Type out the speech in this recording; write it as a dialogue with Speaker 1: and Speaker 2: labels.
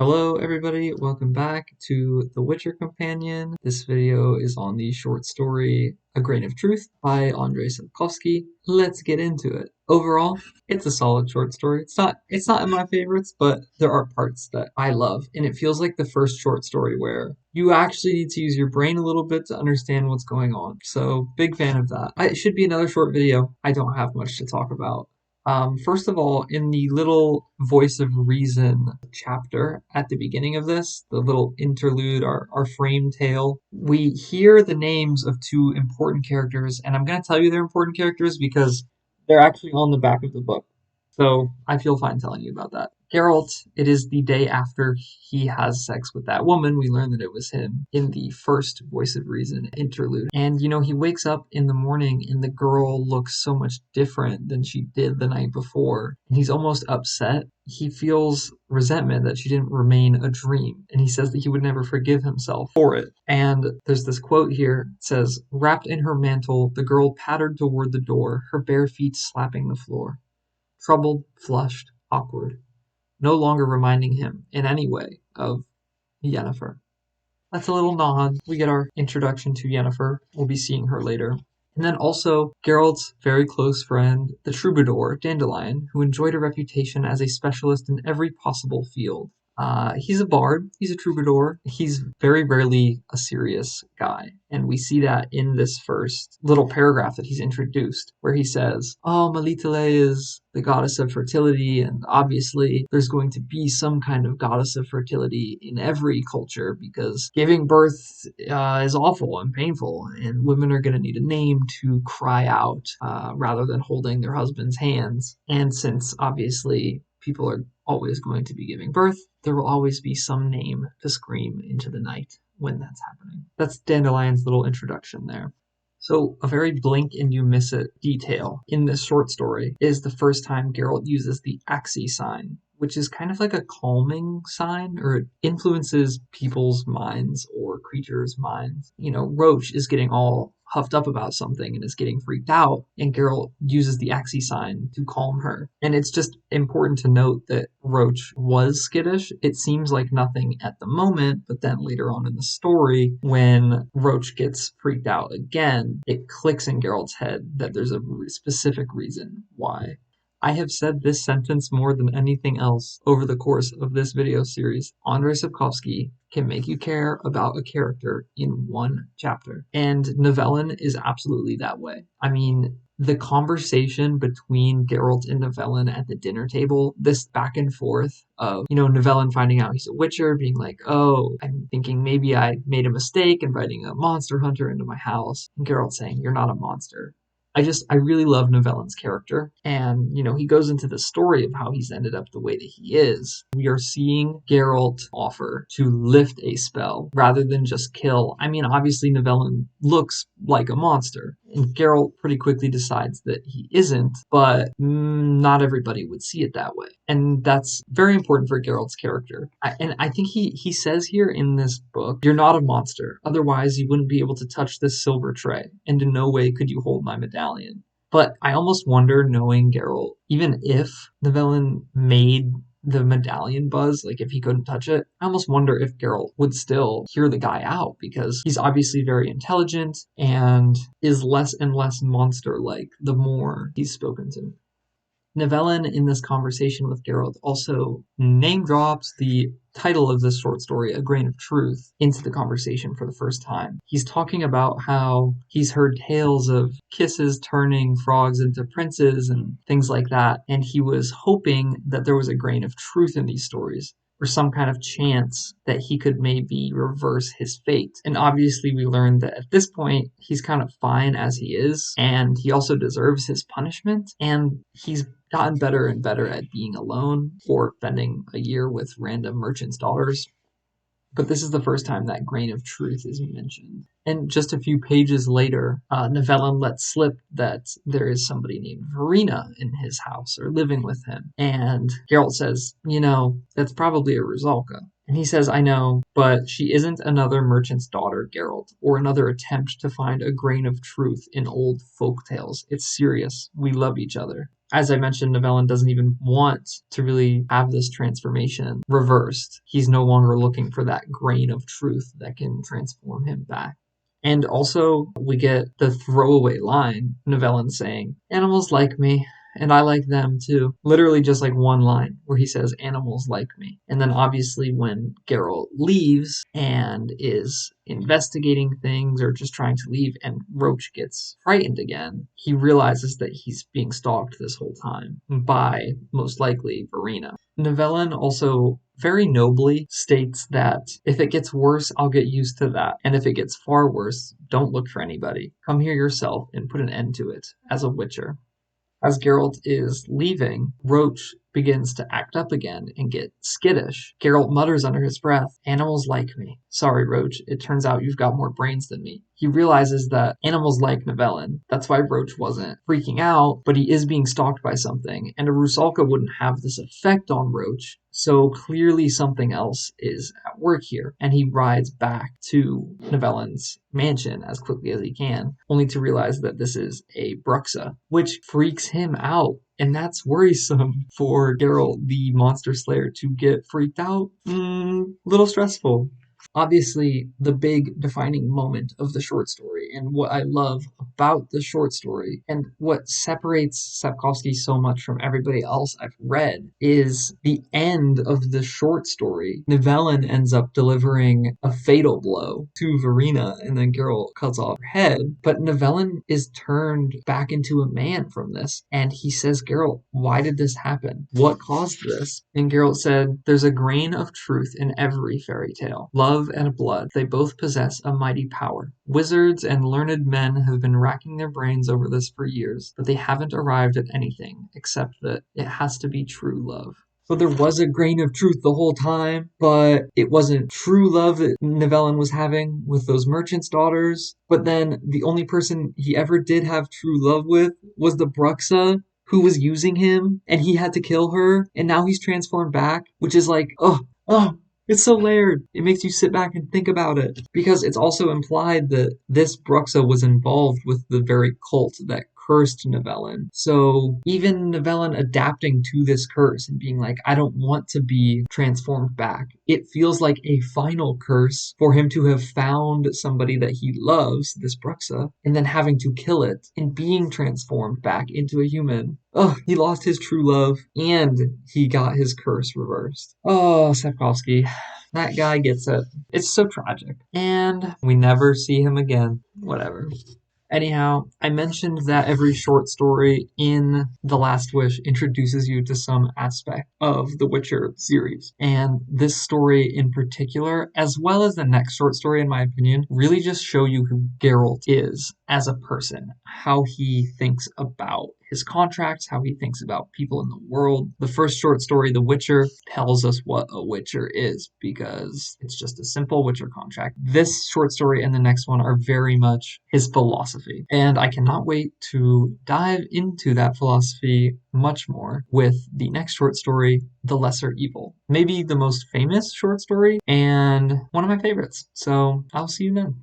Speaker 1: Hello everybody, welcome back to The Witcher Companion. This video is on the short story A Grain of Truth by Andrzej Sapkowski. Let's get into it. Overall, it's a solid short story. It's not in my favorites, but there are parts that I love, and it feels like the first short story where you actually need to use your brain a little bit to understand what's going on. So, big fan of that. It should be another short video. I don't have much to talk about. First of all, in the little Voice of Reason chapter at the beginning of this, the little interlude, our frame tale, we hear the names of two important characters, and I'm going to tell you they're important characters because they're actually on the back of the book. So I feel fine telling you about that. Geralt, it is the day after he has sex with that woman. We learn that it was him in the first Voice of Reason interlude. And, he wakes up in the morning and the girl looks so much different than she did the night before. And he's almost upset. He feels resentment that she didn't remain a dream. And he says that he would never forgive himself for it. And there's this quote here. It says, "Wrapped in her mantle, the girl pattered toward the door, her bare feet slapping the floor. Troubled, flushed, awkward, no longer reminding him in any way of Yennefer." That's a little nod. We get our introduction to Yennefer. We'll be seeing her later. And then also Geralt's very close friend, the troubadour, Dandelion, who enjoyed a reputation as a specialist in every possible field. He's a bard, he's a troubadour, he's very rarely a serious guy. And we see that in this first little paragraph that he's introduced, where he says, "Oh, Melitele is the goddess of fertility, and obviously there's going to be some kind of goddess of fertility in every culture because giving birth is awful and painful, and women are going to need a name to cry out rather than holding their husband's hands. And since obviously people are always going to be giving birth, there will always be some name to scream into the night when that's happening." That's Dandelion's little introduction there. So a very blink and you miss it detail in this short story is the first time Geralt uses the Axii sign, which is kind of like a calming sign, or it influences people's minds or creatures' minds. Roach is getting all huffed up about something and is getting freaked out, and Geralt uses the Axii sign to calm her. And it's just important to note that Roach was skittish. It seems like nothing at the moment, but then later on in the story, when Roach gets freaked out again, it clicks in Geralt's head that there's a specific reason why. I have said this sentence more than anything else over the course of this video series. Andrzej Sapkowski can make you care about a character in one chapter. And Nivellen is absolutely that way. I mean, the conversation between Geralt and Nivellen at the dinner table, this back and forth of, Nivellen finding out he's a witcher, being like, "Oh, I'm thinking maybe I made a mistake inviting a monster hunter into my house." And Geralt saying, "You're not a monster." I really love Nivellen's character, and, he goes into the story of how he's ended up the way that he is. We are seeing Geralt offer to lift a spell rather than just kill. I mean, obviously Nivellen looks like a monster, and Geralt pretty quickly decides that he isn't, but not everybody would see it that way. And that's very important for Geralt's character. I think he says here in this book, "You're not a monster, otherwise you wouldn't be able to touch this silver tray, and in no way could you hold my medallion." But I almost wonder, knowing Geralt, even if Nivellen made the medallion buzz, like if he couldn't touch it, I almost wonder if Geralt would still hear the guy out, because he's obviously very intelligent and is less and less monster-like the more he's spoken to. Nivellen, in this conversation with Geralt, also name drops the title of this short story, A Grain of Truth, into the conversation for the first time. He's talking about how he's heard tales of kisses turning frogs into princes and things like that, and he was hoping that there was a grain of truth in these stories, or some kind of chance that he could maybe reverse his fate. And obviously we learned that at this point, he's kind of fine as he is, and he also deserves his punishment, and he's gotten better and better at being alone or spending a year with random merchants' daughters. But this is the first time that grain of truth is mentioned. And just a few pages later, Nivellen lets slip that there is somebody named Verena in his house, or living with him. And Geralt says, "That's probably a Rusalka." And he says, "I know, but she isn't another merchant's daughter, Geralt, or another attempt to find a grain of truth in old folk tales. It's serious. We love each other." As I mentioned, Nivellen doesn't even want to really have this transformation reversed. He's no longer looking for that grain of truth that can transform him back. And also, we get the throwaway line, Nivellen saying, "Animals like me, and I like them too." Literally just like one line where he says, "Animals like me." And then obviously when Geralt leaves and is investigating things or just trying to leave and Roach gets frightened again, he realizes that he's being stalked this whole time by, most likely, Verena. Nivellen also very nobly states that if it gets worse, I'll get used to that. And if it gets far worse, don't look for anybody. Come here yourself and put an end to it as a Witcher. As Geralt is leaving, Roach begins to act up again and get skittish. Geralt mutters under his breath, "Animals like me." "Sorry, Roach, it turns out you've got more brains than me." He realizes that animals like Nivellen. That's why Roach wasn't freaking out, but he is being stalked by something, and a Rusalka wouldn't have this effect on Roach, so clearly something else is at work here, and he rides back to Nivellen's mansion as quickly as he can, only to realize that this is a Bruxa, which freaks him out. And that's worrisome for Geralt, the monster slayer, to get freaked out. Little stressful. Obviously, the big defining moment of the short story, and what I love about the short story, and what separates Sapkowski so much from everybody else I've read, is the end of the short story. Nivellen ends up delivering a fatal blow to Verena, and then Geralt cuts off her head. But Nivellen is turned back into a man from this, and he says, "Geralt, why did this happen? What caused this?" And Geralt said, "There's a grain of truth in every fairy tale. Love and blood, they both possess a mighty power. Wizards and learned men have been racking their brains over this for years, but they haven't arrived at anything except that it has to be true love." So there was a grain of truth the whole time, but it wasn't true love that Nivellen was having with those merchants' daughters. But then the only person he ever did have true love with was the Bruxa, who was using him, and he had to kill her, and now he's transformed back, which is like, oh, it's so layered. It makes you sit back and think about it. Because it's also implied that this Bruxa was involved with the very cult that cursed Nivellen. So even Nivellen adapting to this curse and being like, "I don't want to be transformed back," it feels like a final curse for him to have found somebody that he loves, this Bruxa, and then having to kill it and being transformed back into a human. Oh, he lost his true love and he got his curse reversed. Oh, Sapkowski. That guy gets it. It's so tragic. And we never see him again. Whatever. Anyhow, I mentioned that every short story in The Last Wish introduces you to some aspect of the Witcher series. And this story in particular, as well as the next short story in my opinion, really just show you who Geralt is as a person, how he thinks about his contracts, how he thinks about people in the world. The first short story, The Witcher, tells us what a Witcher is because it's just a simple Witcher contract. This short story and the next one are very much his philosophy. And I cannot wait to dive into that philosophy much more with the next short story, The Lesser Evil. Maybe the most famous short story and one of my favorites. So I'll see you then.